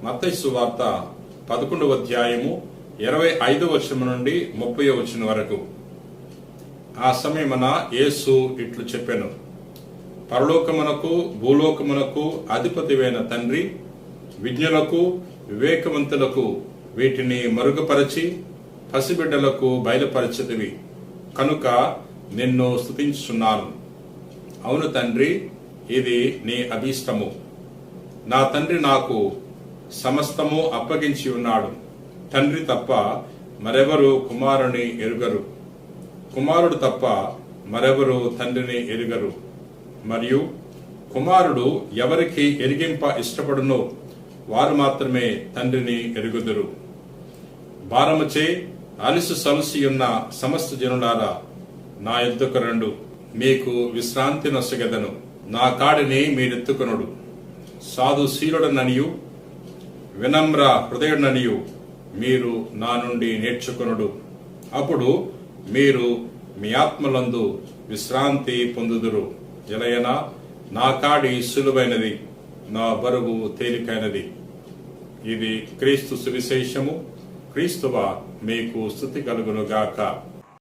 మత్తయి సువార్త 11వ అధ్యాయము 25వ వచనం నుండి 30వ వచనం వరకు. ఆ సమయమున యేసు ఇట్లు చెప్పెను, పరలోకమునకు భూలోకమునకు అధిపతివైన తండ్రి, విజ్ఞులకు వివేకవంతులకు వీటిని మరుగుపరచి పసిబిడ్డలకు బయలుపరచితివి కనుక నిన్ను స్తుతించుచున్నాను. అవును తండ్రి, ఇది నీ అభీష్టము. నా తండ్రి నాకు సమస్తము అప్పగించి ఉన్నాడు. తండ్రి తప్ప మరెవరు కుమారుని ఎరుగరు, కుమారుడు తప్ప మరెవరు తండ్రిని ఎరుగరు. మరియు కుమారుడు ఎవరికి ఎరిగింప ఇష్టపడునో వారు మాత్రమే తండ్రిని ఎరుగుదురు. భారముచే అలిసి సలసి ఉన్న సమస్త జనులారా, నా యొద్దకు రండు, మీకు విశ్రాంతి నొసగెదను. నా కాడిని మీరెత్తుకొనుడు. సాధుశీలుడననియు వినమ్ర హృదయుడననియు మీరు నా నుండి నేర్చుకొనుడు. అప్పుడు మీరు మీ ఆత్మలందు విశ్రాంతి పొందుదురు. ఎలయనా నా కాడి సులువైనది, నా బరువు తేలికైనది. ఇది క్రీస్తు సువిశేషము. క్రీస్తువా మీకు స్తుతి కలుగునుగాక.